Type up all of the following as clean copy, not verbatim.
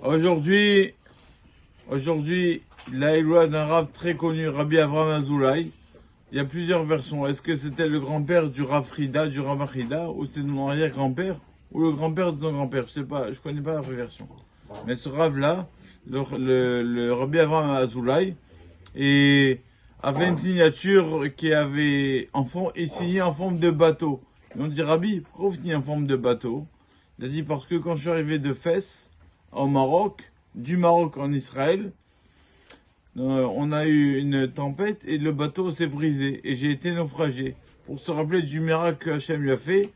Aujourd'hui, la Eloi d'un Rav très connu, Rabbi Avraham Azoulay. Il y a plusieurs versions. Est-ce que c'était le grand-père du Rav Frida, du Rav Frida, ou c'était mon arrière-grand-père, ou le grand-père de son grand-père? Je sais pas, je connais pas la vraie version. Mais ce Rav-là, le Rabbi Avraham Azoulay, et avait une signature qui avait signé en forme de bateau. Et on dit, Rabbi, pourquoi vous signez en forme de bateau? Il a dit, parce que quand je suis arrivé de Fès, au Maroc, du Maroc en Israël, on a eu une tempête et le bateau s'est brisé et j'ai été naufragé. Pour se rappeler du miracle que Hachem lui a fait,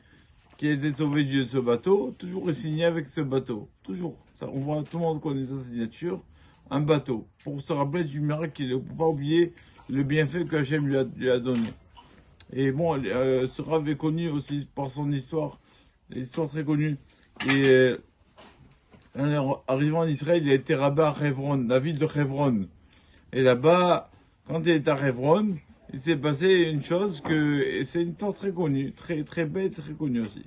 qui a été sauvé de ce bateau, toujours est signé avec ce bateau. Toujours. Ça, on voit, tout le monde connaît sa signature, un bateau. Pour se rappeler du miracle qu'il ne faut pas oublier le bienfait que Hachem lui a donné. Et bon, ce Rav est connu aussi par son histoire, l'histoire très connue. Et arrivant en Israël, il a été rabbin à Hebron, la ville de Hebron. Et là-bas, quand il est à Hebron, il s'est passé une chose et c'est une histoire très connue, très, très belle, très connue aussi.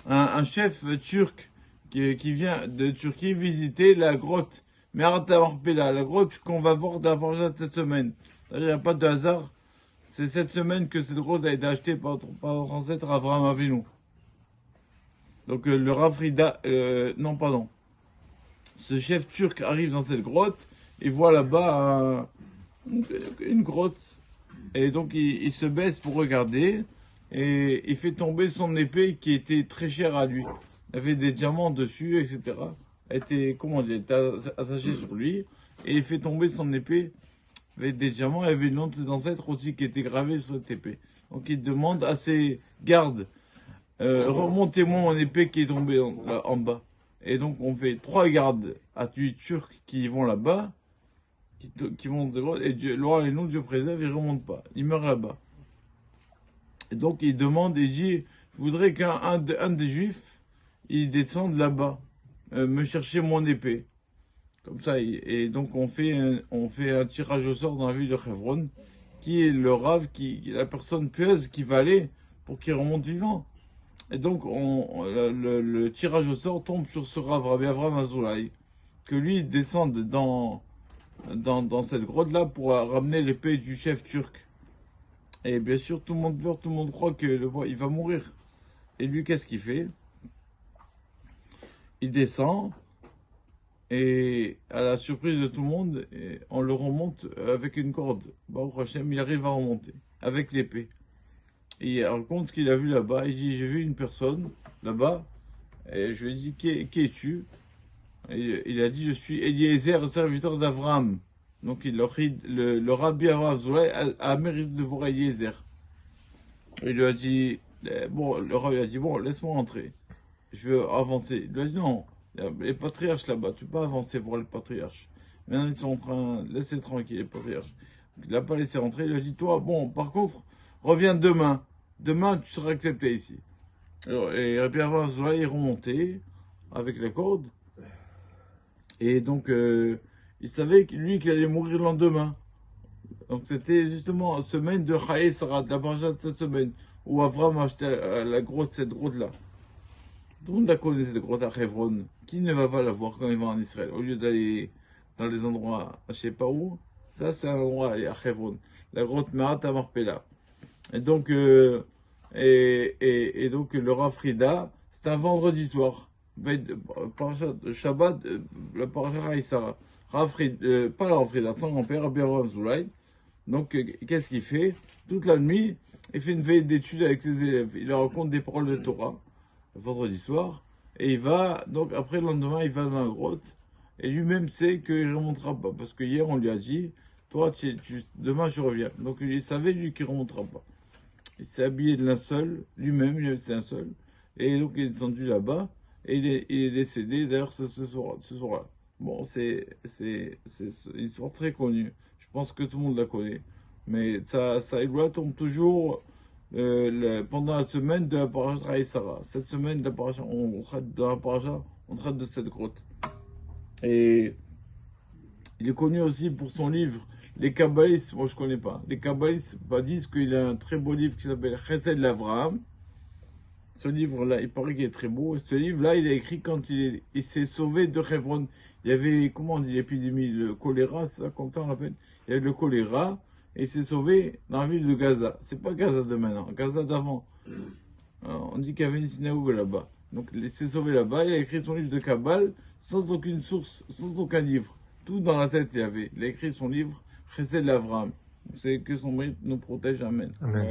Un chef turc qui vient de Turquie visiter la grotte Me'arat HaMarpela, la grotte qu'on va voir dans la paracha cette semaine. Il n'y a pas de hasard. C'est cette semaine que cette grotte a été achetée par notre ancêtre Avraham Avinu. Donc le Rav Frida, non pardon, ce chef turc arrive dans cette grotte et voit là-bas une grotte. Et donc il se baisse pour regarder et il fait tomber son épée qui était très chère à lui. Il avait des diamants dessus, etc. Elle était, attachée sur lui et il fait tomber son épée avec des diamants. Il y avait le nom de ses ancêtres aussi qui était gravé sur cette épée. Donc il demande à ses gardes, remontez-moi mon épée qui est tombée en bas. Et donc on fait 3 gardes à turcs qui vont là-bas, qui vont dans ces grottes, et Dieu, et nous, Dieu préserve, ils ne remontent pas. Ils meurent là-bas. Et donc il demande et dit, je voudrais qu'un des juifs, il descende là-bas, me chercher mon épée. Comme ça, et donc on fait un tirage au sort dans la ville de Hebron, qui est le Rav, la personne pieuse qui va aller pour qu'il remonte vivant. Et donc le tirage au sort tombe sur ce Rav, Rabbi Avraham Azoulay, que lui descende dans cette grotte-là pour ramener l'épée du chef turc. Et bien sûr, tout le monde pleure, tout le monde croit qu'il va mourir. Et lui, qu'est-ce qu'il fait? Il descend, et à la surprise de tout le monde, on le remonte avec une corde. Baruch Hashem, il arrive à remonter avec l'épée. Et il raconte ce qu'il a vu là-bas. Il dit, j'ai vu une personne là-bas, et je lui ai dit, qui es-tu? Et il a dit, je suis Eliezer, le serviteur d'Avraham. Donc le Rabbi Avraham Azoulay a mérité de voir Eliezer. Il lui a dit, le Rabbi a dit, bon, laisse-moi entrer. Je veux avancer. Il lui a dit, non, il y a les patriarches là-bas, tu peux pas avancer voir les patriarches. Maintenant, ils sont en train de laisser tranquille les patriarches. Il l'a pas laissé rentrer. Il lui a dit, toi, bon, par contre, reviens demain. Demain, tu seras accepté ici. Et Rabbi Avraham Azoulay est remonté avec la corde. Et donc, il savait lui qu'il allait mourir le lendemain. Donc, c'était justement la semaine de Chaye Sarah, de la paracha de cette semaine, où Avram a acheté cette grotte-là. Tout le monde la connaît, cette grotte à Hebron. Qui ne va pas la voir quand il va en Israël? Au lieu d'aller dans les endroits, je sais pas où, ça c'est un endroit à Hebron. La grotte Me'arat HaMarpela. Et donc, donc le Rav Frida, c'est un vendredi soir. Shabbat, la paracha Sarah. Pas le Rav Frida, son grand-père, Rabbi Avraham Azoulay. Donc, qu'est-ce qu'il fait? Toute la nuit, il fait une veille d'études avec ses élèves. Il leur raconte des paroles de Torah, le vendredi soir. Et il va, donc après le lendemain, il va dans la grotte. Et lui-même sait qu'il ne remontera pas. Parce que hier, on lui a dit, toi, demain, tu reviens. Donc, il savait, lui, qu'il ne remontera pas. Il s'est habillé de linceul, lui-même, c'est un seul. Et donc, il est descendu là-bas. Et il est décédé, d'ailleurs, ce soir-là. Bon, c'est une histoire très connue. Je pense que tout le monde la connaît. Mais ça tombe toujours pendant la semaine de la paracha Sarah. Cette semaine de la paracha, on traite de cette grotte. Et il est connu aussi pour son livre. Les Kabbalistes, moi je connais pas. Les Kabbalistes disent qu'il a un très beau livre qui s'appelle Chesed l'Avraham. Ce livre-là, il paraît qu'il est très beau. Ce livre-là, il a écrit quand il s'est sauvé de Hebron. Il y avait, comment on dit, l'épidémie, le choléra, c'est ça, comme ça on l'appelle. Il y avait le choléra, et il s'est sauvé dans la ville de Gaza. C'est pas Gaza de maintenant, Gaza d'avant. On dit qu'il y avait une synagogue là-bas. Donc il s'est sauvé là-bas, il a écrit son livre de Kabbale sans aucune source, sans aucun livre. Tout dans la tête il y avait. Il a écrit son livre, Chesed l'Avram. C'est que son mérite nous protège, Amen. Amen.